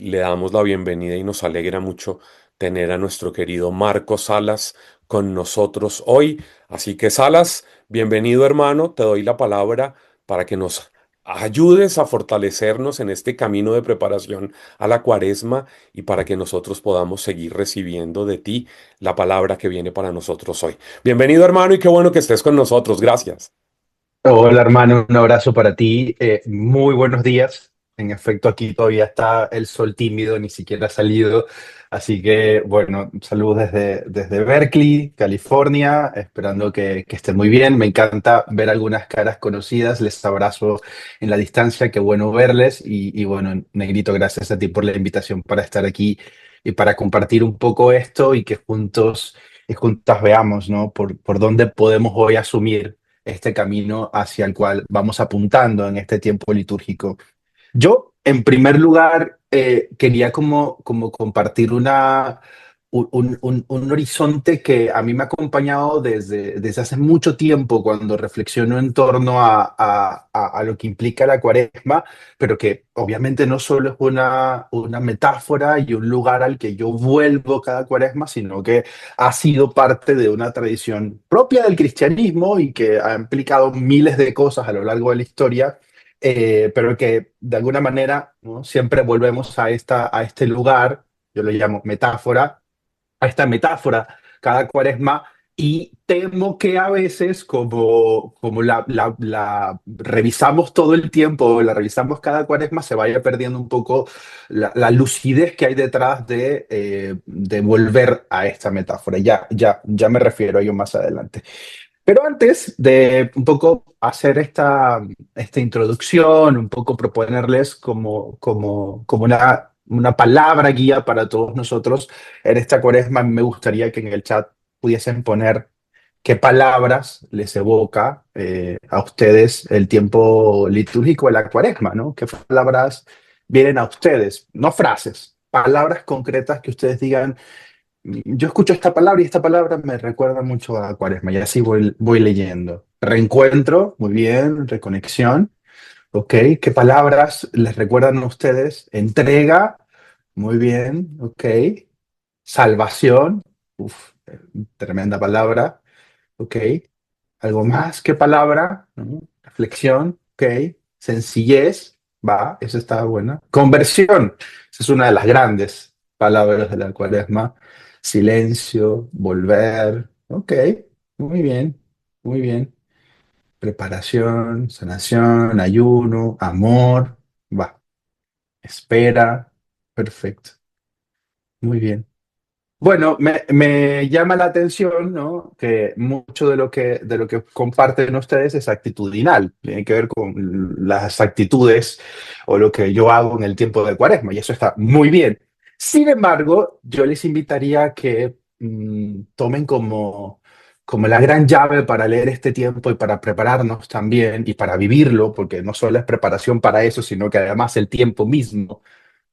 le damos la bienvenida y nos alegra mucho tener a nuestro querido Marcos Salas con nosotros hoy. Así que Salas, bienvenido hermano, te doy la palabra para que nos ayudes a fortalecernos en este camino de preparación a la cuaresma y para que nosotros podamos seguir recibiendo de ti la palabra que viene para nosotros hoy. Bienvenido hermano y qué bueno que estés con nosotros. Gracias. Hola hermano, un abrazo para ti. Muy buenos días. En efecto, aquí todavía está el sol tímido, ni siquiera ha salido. Así que, bueno, saludos desde Berkeley, California, esperando que estén muy bien. Me encanta ver algunas caras conocidas. Les abrazo en la distancia, qué bueno verles. Y bueno, Negrito, gracias a ti por la invitación para estar aquí y para compartir un poco esto y que juntos y juntas veamos, ¿no? Por dónde podemos hoy asumir este camino hacia el cual vamos apuntando en este tiempo litúrgico. Yo, en primer lugar, quería como compartir un horizonte que a mí me ha acompañado desde hace mucho tiempo cuando reflexiono en torno a lo que implica la cuaresma, pero que obviamente no solo es una metáfora y un lugar al que yo vuelvo cada cuaresma, sino que ha sido parte de una tradición propia del cristianismo y que ha implicado miles de cosas a lo largo de la historia, pero que de alguna manera, ¿no? Siempre volvemos a este lugar, yo lo llamo metáfora, a esta metáfora cada cuaresma, y temo que a veces como la revisamos todo el tiempo, la revisamos cada cuaresma, se vaya perdiendo un poco la lucidez que hay detrás de volver a esta metáfora. Ya me refiero a ello más adelante. Pero antes de un poco hacer esta introducción, un poco proponerles como una palabra guía para todos nosotros en esta cuaresma, me gustaría que en el chat pudiesen poner qué palabras les evoca a ustedes el tiempo litúrgico de la cuaresma, ¿no? ¿Qué palabras vienen a ustedes? No frases, palabras concretas que ustedes digan: yo escucho esta palabra y esta palabra me recuerda mucho a Cuaresma, y así voy leyendo. Reencuentro, muy bien. Reconexión, ok. ¿Qué palabras les recuerdan a ustedes? Entrega, muy bien, ok. Salvación, uf, tremenda palabra, ok. ¿Algo más? ¿Qué palabra? ¿No? Reflexión, ok. Sencillez, va, eso está buena. Conversión, esa es una de las grandes palabras de la Cuaresma. Silencio, volver, ok. Muy bien, muy bien. Preparación, sanación, ayuno, amor, va. Espera, perfecto, muy bien. Bueno, me llama la atención, ¿no? Que mucho de lo que comparten ustedes es actitudinal, tiene que ver con las actitudes o lo que yo hago en el tiempo de Cuaresma, y eso está muy bien. Sin embargo, yo les invitaría a que tomen como la gran llave para leer este tiempo y para prepararnos también y para vivirlo, porque no solo es preparación para eso, sino que además el tiempo mismo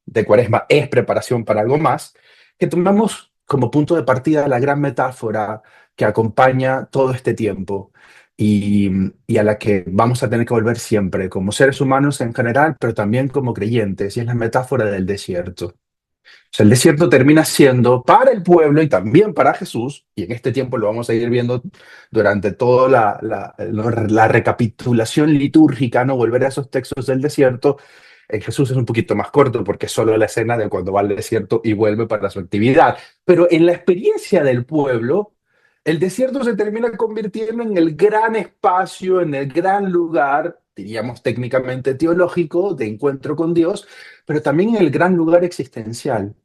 de Cuaresma es preparación para algo más, que tomamos como punto de partida la gran metáfora que acompaña todo este tiempo y, y a la que vamos a tener que volver siempre, como seres humanos en general, pero también como creyentes, y es la metáfora del desierto. O sea, el desierto termina siendo para el pueblo y también para Jesús, y en este tiempo lo vamos a ir viendo durante toda la recapitulación litúrgica, no volver a esos textos del desierto. En Jesús es un poquito más corto porque es solo la escena de cuando va al desierto y vuelve para su actividad. Pero en la experiencia del pueblo, el desierto se termina convirtiendo en el gran espacio, en el gran lugar, diríamos técnicamente teológico, de encuentro con Dios, pero también en el gran lugar existencial.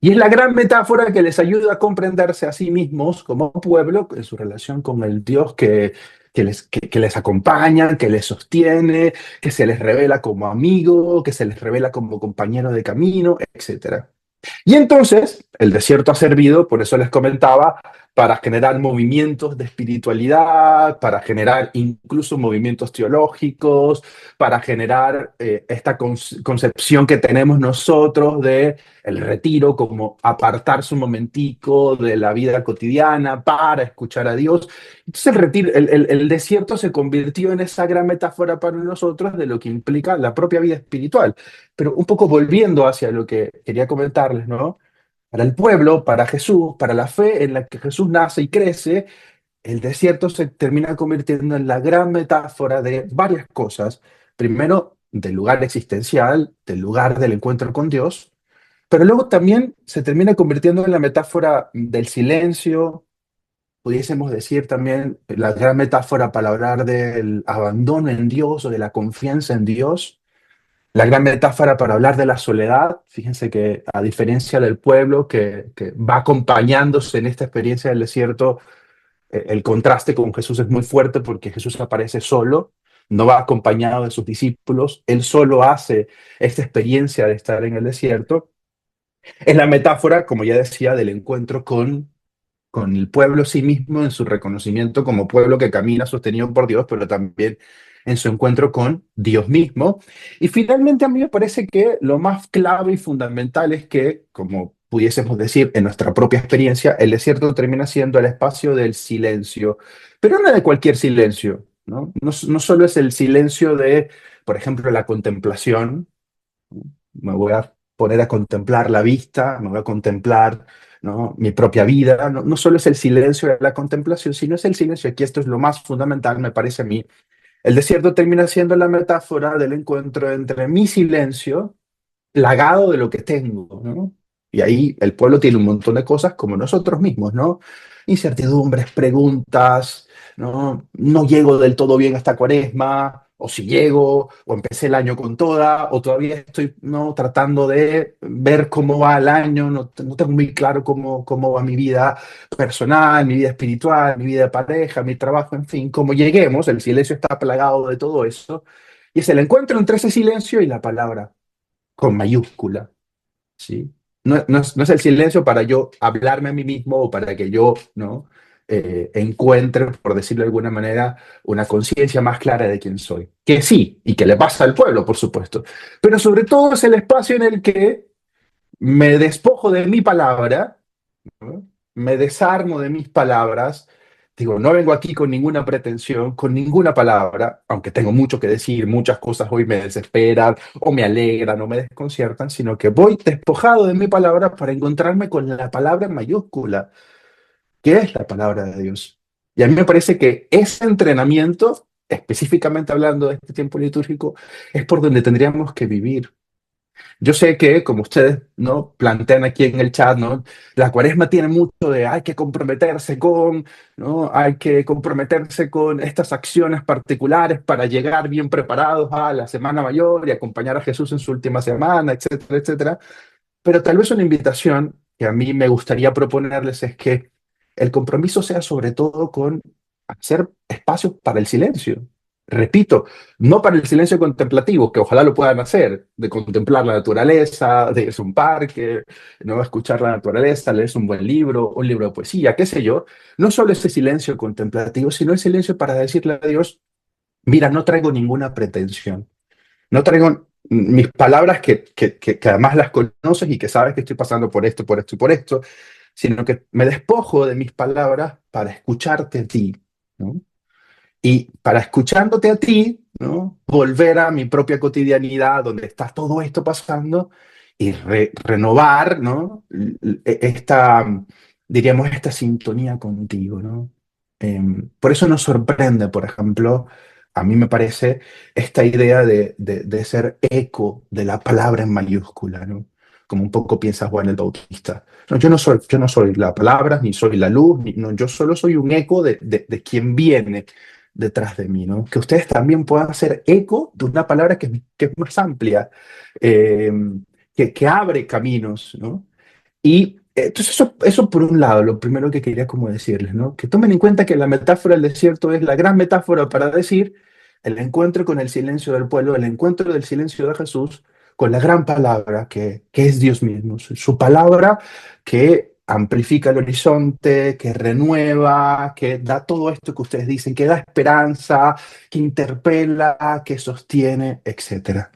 Y es la gran metáfora que les ayuda a comprenderse a sí mismos como pueblo en su relación con el Dios que les acompaña, que les sostiene, que se les revela como amigo, que se les revela como compañero de camino, etcétera. Y entonces el desierto ha servido, por eso les comentaba, para generar movimientos de espiritualidad, para generar incluso movimientos teológicos, para generar esta concepción que tenemos nosotros de el retiro como apartarse un momentico de la vida cotidiana para escuchar a Dios. Entonces el retiro, el desierto se convirtió en esa gran metáfora para nosotros de lo que implica la propia vida espiritual. Pero un poco volviendo hacia lo que quería comentarles, ¿no? Para el pueblo, para Jesús, para la fe en la que Jesús nace y crece, el desierto se termina convirtiendo en la gran metáfora de varias cosas. Primero, del lugar existencial, del lugar del encuentro con Dios, pero luego también se termina convirtiendo en la metáfora del silencio, pudiésemos decir también la gran metáfora para hablar del abandono en Dios o de la confianza en Dios, la gran metáfora para hablar de la soledad. Fíjense que a diferencia del pueblo que va acompañándose en esta experiencia del desierto, el contraste con Jesús es muy fuerte porque Jesús aparece solo, no va acompañado de sus discípulos, él solo hace esta experiencia de estar en el desierto. Es la metáfora, como ya decía, del encuentro con el pueblo sí mismo en su reconocimiento como pueblo que camina sostenido por Dios, pero también en su encuentro con Dios mismo. Y finalmente a mí me parece que lo más clave y fundamental es que, como pudiésemos decir en nuestra propia experiencia, el desierto termina siendo el espacio del silencio, pero no de cualquier silencio, ¿no? No solo es el silencio de, por ejemplo, la contemplación. Me voy a poner a contemplar la vista, me voy a contemplar, ¿no?, mi propia vida. No solo es el silencio de la contemplación, sino es el silencio. Aquí esto es lo más fundamental, me parece a mí. El desierto termina siendo la metáfora del encuentro entre mi silencio plagado de lo que tengo, ¿no? Y ahí el pueblo tiene un montón de cosas como nosotros mismos, ¿no? Incertidumbres, preguntas, ¿no? No llego del todo bien a esta cuaresma, o si llego, o empecé el año con toda, o todavía estoy, ¿no?, tratando de ver cómo va el año, no tengo muy claro cómo va mi vida personal, mi vida espiritual, mi vida de pareja, mi trabajo, en fin, como lleguemos, el silencio está plagado de todo eso, y es el encuentro entre ese silencio y la palabra con mayúscula, ¿sí? No es el silencio para yo hablarme a mí mismo o para que yo, ¿no?, encuentre, por decirlo de alguna manera, una conciencia más clara de quién soy. Que sí, y que le pasa al pueblo, por supuesto. Pero sobre todo es el espacio en el que me despojo de mi palabra, ¿no? Me desarmo de mis palabras. Digo, no vengo aquí con ninguna pretensión, con ninguna palabra, aunque tengo mucho que decir, muchas cosas hoy me desesperan, o me alegran, o me desconciertan, sino que voy despojado de mi palabra para encontrarme con la palabra en mayúscula, que es la palabra de Dios. Y a mí me parece que ese entrenamiento, específicamente hablando de este tiempo litúrgico, es por donde tendríamos que vivir. Yo sé que, como ustedes, ¿no?, plantean aquí en el chat, ¿no?, la cuaresma tiene mucho de hay que comprometerse con, ¿no?, hay que comprometerse con estas acciones particulares para llegar bien preparados a la Semana Mayor y acompañar a Jesús en su última semana, etcétera, etcétera. Pero tal vez una invitación que a mí me gustaría proponerles es que el compromiso sea sobre todo con hacer espacios para el silencio. Repito, no para el silencio contemplativo, que ojalá lo puedan hacer, de contemplar la naturaleza, de irse a un parque, no escuchar la naturaleza, leerse un buen libro, un libro de poesía, qué sé yo. No solo ese silencio contemplativo, sino el silencio para decirle a Dios, mira, no traigo ninguna pretensión. No traigo mis palabras que además las conoces y que sabes que estoy pasando por esto, por esto y por esto, sino que me despojo de mis palabras para escucharte a ti, ¿no? Y para escuchándote a ti, ¿no?, volver a mi propia cotidianidad donde está todo esto pasando y renovar, ¿no?, esta, diríamos, esta sintonía contigo, ¿no? Por eso nos sorprende, por ejemplo, a mí me parece esta idea de ser eco de la palabra en mayúscula, ¿no? Como un poco piensa Juan el Bautista. No, yo no soy la palabra, ni soy la luz, no, yo solo soy un eco de quien viene detrás de mí, ¿no? Que ustedes también puedan hacer eco de una palabra que es más amplia, eh, que abre caminos, ¿no? Y entonces eso por un lado, lo primero que quería como decirles, ¿no? Que tomen en cuenta que la metáfora del desierto es la gran metáfora para decir el encuentro con el silencio del pueblo, el encuentro del silencio de Jesús con la gran palabra que es Dios mismo, su palabra que amplifica el horizonte, que renueva, que da todo esto que ustedes dicen, que da esperanza, que interpela, que sostiene, etcétera.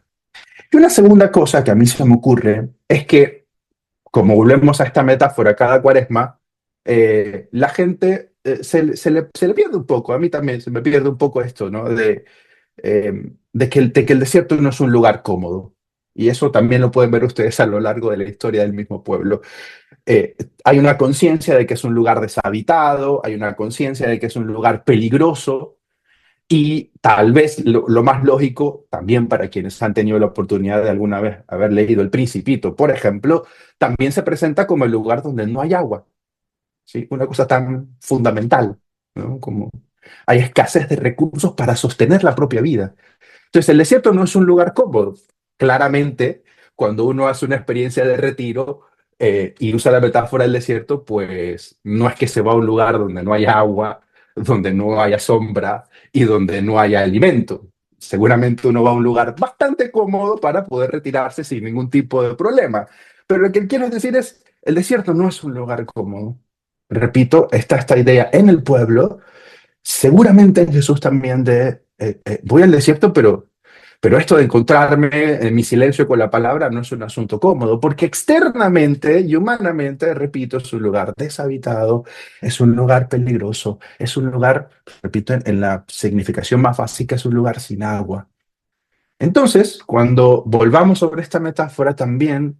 Y una segunda cosa que a mí se me ocurre es que, como volvemos a esta metáfora cada cuaresma, la gente se le pierde un poco, a mí también se me pierde un poco esto, ¿no? De que el desierto no es un lugar cómodo. Y eso también lo pueden ver ustedes a lo largo de la historia del mismo pueblo. Eh, Hay una conciencia de que es un lugar deshabitado, hay una conciencia de que es un lugar peligroso, y tal vez lo más lógico, también para quienes han tenido la oportunidad de alguna vez haber leído El Principito, por ejemplo, también se presenta como el lugar donde no hay agua, ¿sí? Una cosa tan fundamental, ¿no? Como hay escasez de recursos para sostener la propia vida. Entonces, el desierto no es un lugar cómodo. Claramente, cuando uno hace una experiencia de retiro y usa la metáfora del desierto, pues no es que se va a un lugar donde no haya agua, donde no haya sombra y donde no haya alimento. Seguramente uno va a un lugar bastante cómodo para poder retirarse sin ningún tipo de problema. Pero lo que quiero decir es, el desierto no es un lugar cómodo. Repito, está esta idea en el pueblo. Seguramente Jesús también voy al desierto, pero esto de encontrarme en mi silencio con la palabra no es un asunto cómodo, porque externamente y humanamente, repito, es un lugar deshabitado, es un lugar peligroso, es un lugar, repito, en la significación más básica, es un lugar sin agua. Entonces, cuando volvamos sobre esta metáfora, también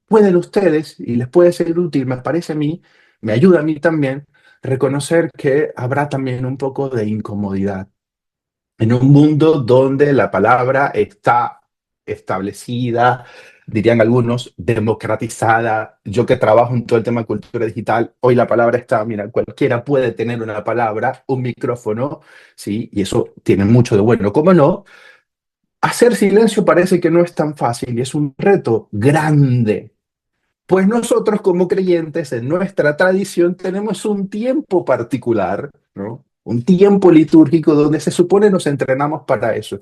pueden ustedes, y les puede ser útil, me parece a mí, me ayuda a mí también, reconocer que habrá también un poco de incomodidad en un mundo donde la palabra está establecida, dirían algunos, democratizada. Yo que trabajo en todo el tema de cultura digital, hoy la palabra está, mira, cualquiera puede tener una palabra, un micrófono, ¿sí? Y eso tiene mucho de bueno. ¿Cómo no? Hacer silencio parece que no es tan fácil y es un reto grande. Pues nosotros como creyentes en nuestra tradición tenemos un tiempo particular, ¿no? Un tiempo litúrgico donde se supone nos entrenamos para eso.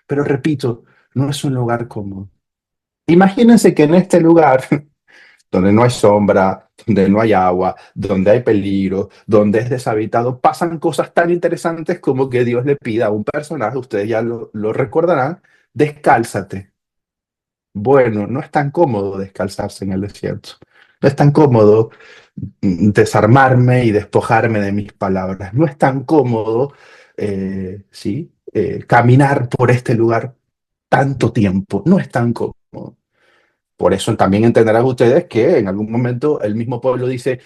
Pero repito, no es un lugar cómodo. Imagínense que en este lugar, donde no hay sombra, donde no hay agua, donde hay peligro, donde es deshabitado, pasan cosas tan interesantes como que Dios le pida a un personaje, ustedes ya lo recordarán, descálzate. Bueno, no es tan cómodo descalzarse en el desierto. No es tan cómodo desarmarme y despojarme de mis palabras. No es tan cómodo, ¿sí? Caminar por este lugar tanto tiempo. No es tan cómodo. Por eso también entenderán ustedes que en algún momento el mismo pueblo dice,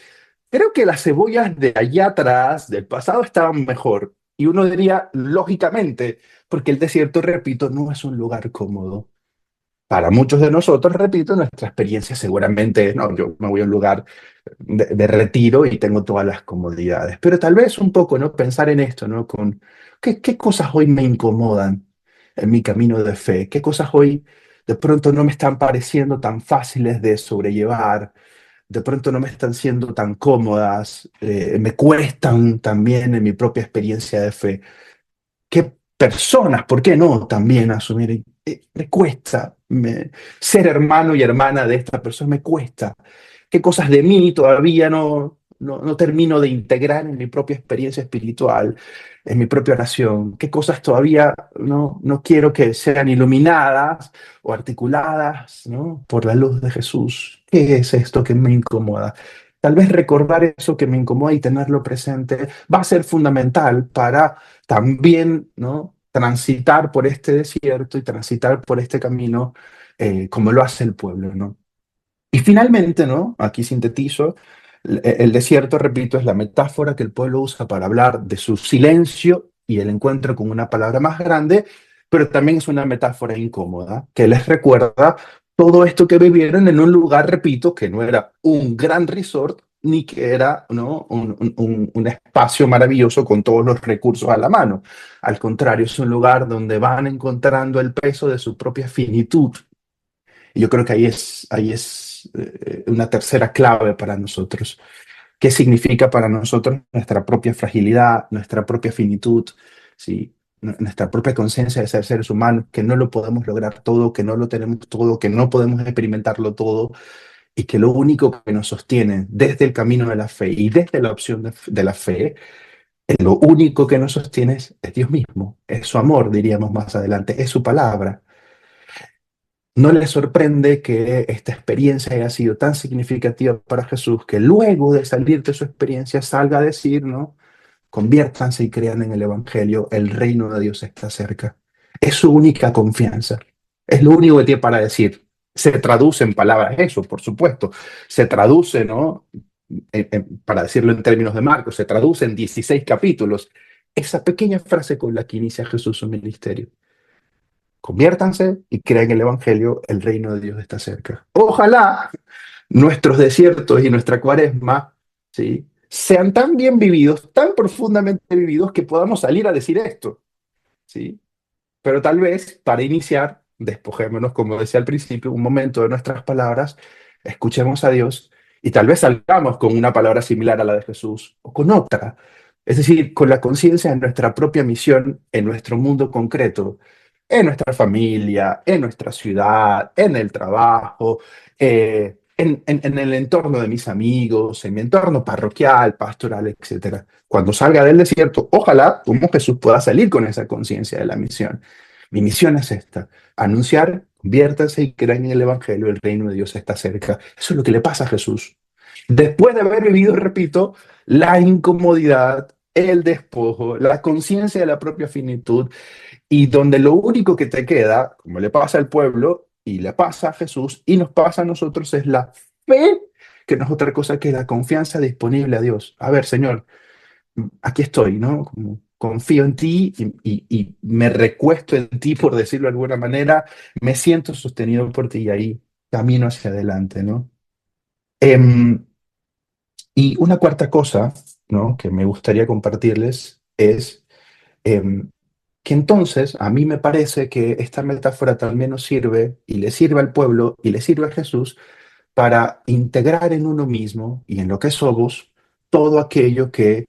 creo que las cebollas de allá atrás, del pasado, estaban mejor. Y uno diría, lógicamente, porque el desierto, repito, no es un lugar cómodo. Para muchos de nosotros, repito, nuestra experiencia seguramente es, no, yo me voy a un lugar de retiro y tengo todas las comodidades. Pero tal vez un poco, ¿no? Pensar en esto, ¿no? Con qué cosas hoy me incomodan en mi camino de fe, qué cosas hoy de pronto no me están pareciendo tan fáciles de sobrellevar, de pronto no me están siendo tan cómodas, me cuestan también en mi propia experiencia de fe. ¿Qué personas, por qué no, también asumir? Me cuesta ser hermano y hermana de esta persona, me cuesta. ¿Qué cosas de mí todavía no termino de integrar en mi propia experiencia espiritual, en mi propia oración? ¿Qué cosas todavía no quiero que sean iluminadas o articuladas, ¿no? Por la luz de Jesús? ¿Qué es esto que me incomoda? Tal vez recordar eso que me incomoda y tenerlo presente va a ser fundamental para también, ¿no? Transitar por este desierto y transitar por este camino como lo hace el pueblo, ¿no? Y finalmente, ¿no? Aquí sintetizo, el desierto, repito, es la metáfora que el pueblo usa para hablar de su silencio y el encuentro con una palabra más grande, pero también es una metáfora incómoda que les recuerda todo esto que vivieron en un lugar, repito, que no era un gran resort ni que era, ¿no? Un espacio maravilloso con todos los recursos a la mano. Al contrario, es un lugar donde van encontrando el peso de su propia finitud. Y yo creo que ahí es una tercera clave para nosotros. ¿Qué significa para nosotros nuestra propia fragilidad, nuestra propia finitud? ¿Sí? nuestra propia conciencia de ser seres humanos, que no lo podemos lograr todo, que no lo tenemos todo, que no podemos experimentarlo todo, y que lo único que nos sostiene desde el camino de la fe y desde la opción de la fe, lo único que nos sostiene es Dios mismo, es su amor, diríamos más adelante, es su palabra. No le sorprende que esta experiencia haya sido tan significativa para Jesús que luego de salir de su experiencia salga a decir, ¿no? Conviértanse y crean en el Evangelio, el reino de Dios está cerca. Es su única confianza. Es lo único que tiene para decir. Se traduce en palabras eso, por supuesto. Se traduce, ¿no? Para decirlo en términos de Marcos, se traduce en 16 capítulos. Esa pequeña frase con la que inicia Jesús su ministerio. Conviértanse y crean el Evangelio, el reino de Dios está cerca. Ojalá nuestros desiertos y nuestra cuaresma, ¿sí?, sean tan bien vividos, tan profundamente vividos, que podamos salir a decir esto, ¿sí? Pero tal vez, para iniciar, despojémonos, como decía al principio, un momento de nuestras palabras, escuchemos a Dios y tal vez salgamos con una palabra similar a la de Jesús o con otra. Es decir, con la conciencia de nuestra propia misión en nuestro mundo concreto, en nuestra familia, en nuestra ciudad, en el trabajo, en el entorno de mis amigos, en mi entorno parroquial, pastoral, etcétera. Cuando salga del desierto, ojalá, como Jesús, pueda salir con esa conciencia de la misión. Mi misión es esta: anunciar, conviértanse y crean en el Evangelio, el reino de Dios está cerca. Eso es lo que le pasa a Jesús. Después de haber vivido, repito, la incomodidad, el despojo, la conciencia de la propia finitud, y donde lo único que te queda, como le pasa al pueblo y le pasa a Jesús y nos pasa a nosotros, es la fe, que no es otra cosa que la confianza disponible a Dios. A ver, Señor, aquí estoy, ¿no? Como confío en ti y me recuesto en ti, por decirlo de alguna manera, me siento sostenido por ti y ahí camino hacia adelante, ¿no? Em, y una cuarta cosa, ¿no?, que me gustaría compartirles es em, que entonces a mí me parece que esta metáfora también nos sirve y le sirve al pueblo y le sirve a Jesús para integrar en uno mismo y en lo que somos todo aquello que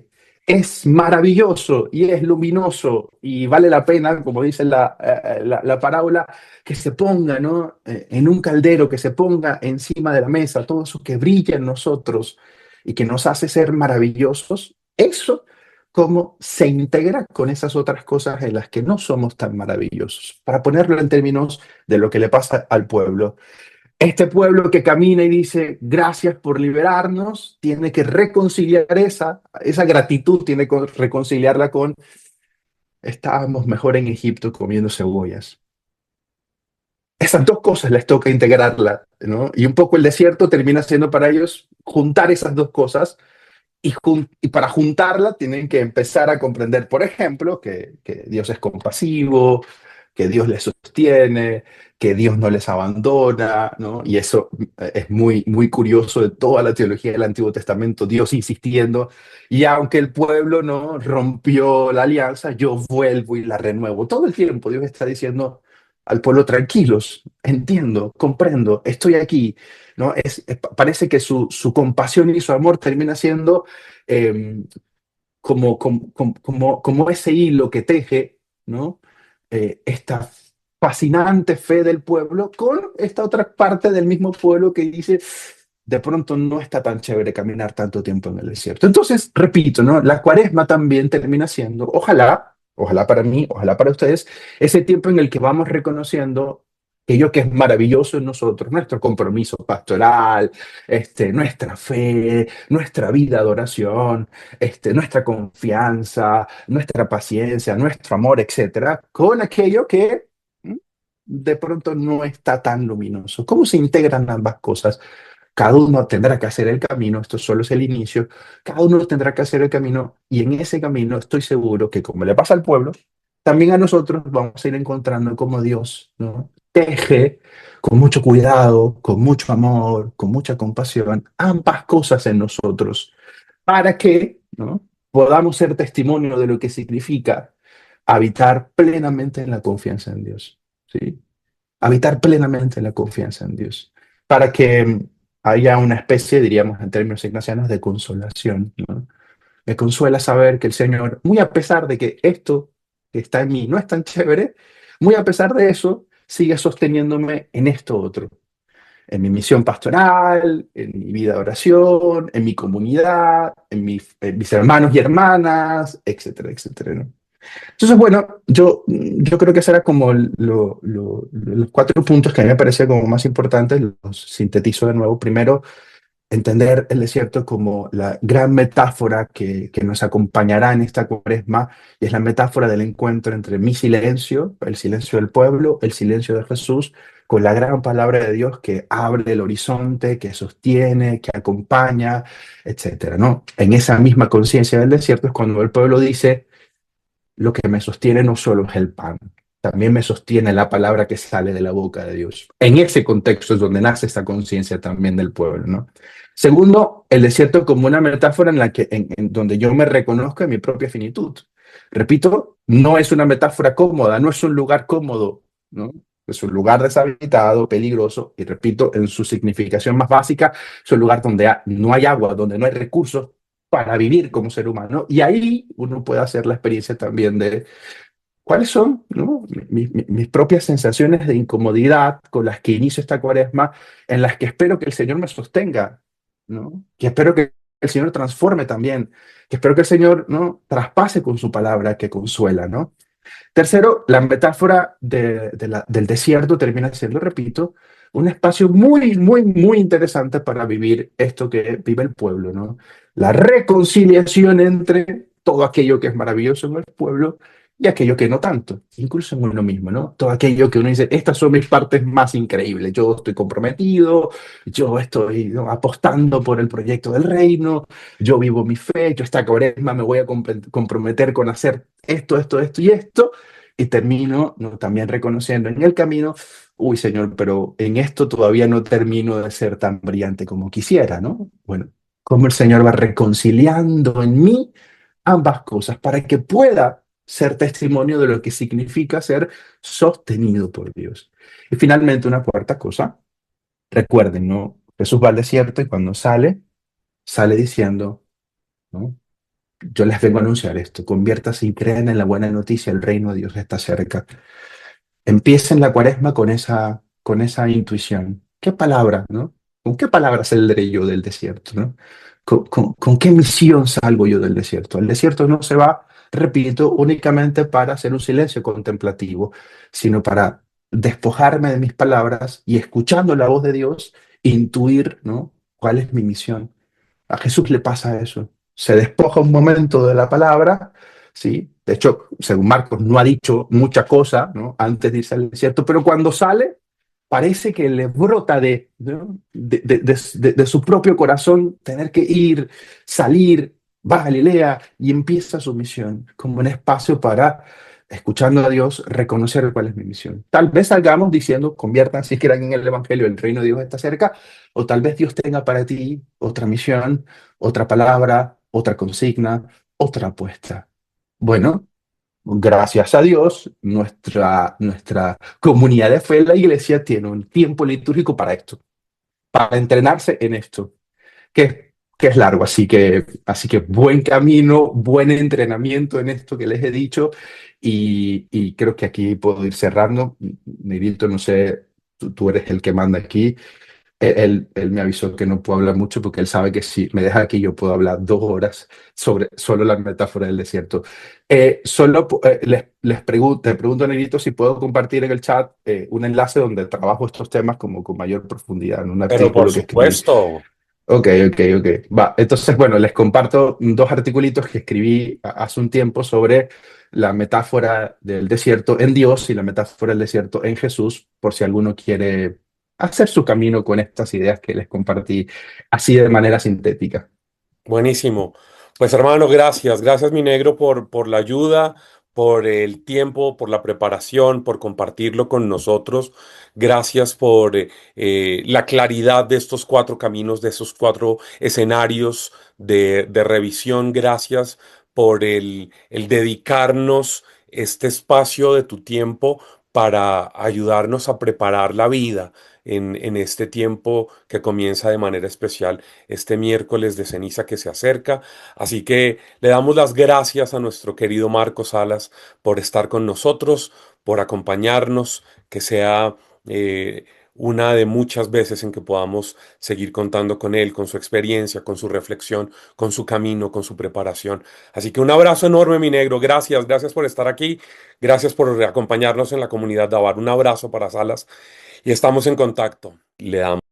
es maravilloso y es luminoso y vale la pena, como dice la parábola, que se ponga, ¿no?, en un caldero, que se ponga encima de la mesa, todo eso que brilla en nosotros y que nos hace ser maravillosos. Eso, cómo se integra con esas otras cosas en las que no somos tan maravillosos. Para ponerlo en términos de lo que le pasa al pueblo, este pueblo que camina y dice gracias por liberarnos, tiene que reconciliar esa gratitud, tiene que reconciliarla con estábamos mejor en Egipto comiendo cebollas. Esas dos cosas les toca integrarla, ¿no? Y un poco el desierto termina siendo para ellos juntar esas dos cosas, y para juntarla tienen que empezar a comprender, por ejemplo, que Dios es compasivo, que Dios les sostiene, que Dios no les abandona, ¿no? Y eso es muy, muy curioso de toda la teología del Antiguo Testamento, Dios insistiendo, y aunque el pueblo no rompió la alianza, yo vuelvo y la renuevo. Todo el tiempo Dios está diciendo al pueblo: tranquilos, entiendo, comprendo, estoy aquí, ¿no? Parece que su compasión y su amor termina siendo eh, como ese hilo que teje, ¿no? Esta fascinante fe del pueblo con esta otra parte del mismo pueblo que dice: de pronto no está tan chévere caminar tanto tiempo en el desierto. Entonces, repito, ¿no?, la cuaresma también termina siendo, ojalá para mí, ojalá para ustedes, ese tiempo en el que vamos reconociendo aquello que es maravilloso en nosotros, nuestro compromiso pastoral, nuestra fe, nuestra vida de oración, nuestra confianza, nuestra paciencia, nuestro amor, etcétera, con aquello que de pronto no está tan luminoso. ¿Cómo se integran ambas cosas? Cada uno tendrá que hacer el camino, esto solo es el inicio, cada uno tendrá que hacer el camino, y en ese camino estoy seguro que, como le pasa al pueblo, también a nosotros vamos a ir encontrando cómo Dios, ¿no?, teje con mucho cuidado, con mucho amor, con mucha compasión, ambas cosas en nosotros, para que, ¿no?, podamos ser testimonio de lo que significa habitar plenamente en la confianza en Dios, ¿sí? Habitar plenamente en la confianza en Dios, para que haya una especie, diríamos en términos ignacianos, de consolación, ¿no? Me consuela saber que el Señor, muy a pesar de que esto que está en mí no es tan chévere, muy a pesar de eso, sigue sosteniéndome en esto otro, en mi misión pastoral, en mi vida de oración, en mi comunidad, en mis hermanos y hermanas, etcétera, etcétera, ¿no? Entonces, bueno, yo creo que será como los cuatro puntos que a mí me parecían como más importantes, los sintetizo de nuevo. Primero, entender el desierto como la gran metáfora que nos acompañará en esta cuaresma, y es la metáfora del encuentro entre mi silencio, el silencio del pueblo, el silencio de Jesús, con la gran palabra de Dios que abre el horizonte, que sostiene, que acompaña, etcétera, ¿no? En esa misma conciencia del desierto es cuando el pueblo dice: lo que me sostiene no solo es el pan, también me sostiene la palabra que sale de la boca de Dios. En ese contexto es donde nace esta conciencia también del pueblo, ¿no? Segundo, el desierto como una metáfora en donde yo me reconozco en mi propia finitud. Repito, no es una metáfora cómoda, no es un lugar cómodo, ¿no? Es un lugar deshabitado, peligroso, y repito, en su significación más básica, es un lugar donde no hay agua, donde no hay recursos para vivir como ser humano. Y ahí uno puede hacer la experiencia también de cuáles son, ¿no?, mis propias sensaciones de incomodidad con las que inicio esta cuaresma, en las que espero que el Señor me sostenga, ¿no? Que espero que el Señor transforme también, que espero que el Señor, ¿no?, traspase con su palabra que consuela, ¿no? Tercero, la metáfora del desierto termina siendo, repito, un espacio muy, muy, muy interesante para vivir esto que vive el pueblo, ¿no? La reconciliación entre todo aquello que es maravilloso en el pueblo y aquello que no tanto, incluso en uno mismo, ¿no? Todo aquello que uno dice: estas son mis partes más increíbles, yo estoy comprometido, yo estoy, ¿no?, apostando por el proyecto del reino, yo vivo mi fe, yo esta cuaresma me voy a comprometer con hacer esto, esto, esto y esto, y termino, ¿no?, también reconociendo en el camino: uy, Señor, pero en esto todavía no termino de ser tan brillante como quisiera, ¿no? Bueno, cómo el Señor va reconciliando en mí ambas cosas para que pueda ser testimonio de lo que significa ser sostenido por Dios. Y finalmente, una cuarta cosa, recuerden, ¿no? Jesús va al desierto y cuando sale, sale diciendo, ¿no?: yo les vengo a anunciar esto, conviértase y crean en la buena noticia, el reino de Dios está cerca. Empiecen la cuaresma con esa intuición. ¿Qué palabra, no? ¿Con qué palabra saldré yo del desierto, no? ¿Con qué misión salgo yo del desierto? El desierto no se va, repito, únicamente para hacer un silencio contemplativo, sino para despojarme de mis palabras y, escuchando la voz de Dios, intuir, ¿no?, cuál es mi misión. A Jesús le pasa eso. Se despoja un momento de la palabra, ¿sí? De hecho, según Marcos, no ha dicho mucha cosa, ¿no?, antes de irse al desierto, pero cuando sale, parece que le brota ¿no?, de su propio corazón tener que ir, salir, va a Galilea y empieza su misión como un espacio para, escuchando a Dios, reconocer cuál es mi misión. Tal vez salgamos diciendo: conviertan si quieran en el Evangelio, el reino de Dios está cerca, o tal vez Dios tenga para ti otra misión, otra palabra, otra consigna, otra apuesta. Bueno, gracias a Dios, nuestra comunidad de fe, la iglesia, tiene un tiempo litúrgico para esto, para entrenarse en esto, que es largo. Así que buen camino, buen entrenamiento en esto que les he dicho, y creo que aquí puedo ir cerrando. Negrito, no sé, tú eres el que manda aquí. Él me avisó que no puedo hablar mucho porque él sabe que si me deja aquí yo puedo hablar 2 horas sobre solo la metáfora del desierto. Te pregunto, Negrito, si puedo compartir en el chat un enlace donde trabajo estos temas como con mayor profundidad, en un Pero por artículo que escribí. supuesto. Ok, ok, ok. Va, entonces, bueno, les comparto 2 articulitos que escribí hace un tiempo sobre la metáfora del desierto en Dios y la metáfora del desierto en Jesús, por si alguno quiere hacer su camino con estas ideas que les compartí así de manera sintética. Buenísimo. Pues hermano, gracias. Gracias, mi negro, por la ayuda, por el tiempo, por la preparación, por compartirlo con nosotros. Gracias por la claridad de estos cuatro caminos, de esos cuatro escenarios de revisión. Gracias por el dedicarnos este espacio de tu tiempo para ayudarnos a preparar la vida en este tiempo que comienza de manera especial este miércoles de ceniza que se acerca. Así que le damos las gracias a nuestro querido Marco Salas por estar con nosotros, por acompañarnos, que sea una de muchas veces en que podamos seguir contando con él, con su experiencia, con su reflexión, con su camino, con su preparación. Así que un abrazo enorme, mi negro. Gracias, gracias por estar aquí. Gracias por acompañarnos en la comunidad de Avar. Un abrazo para Salas y estamos en contacto. Le damos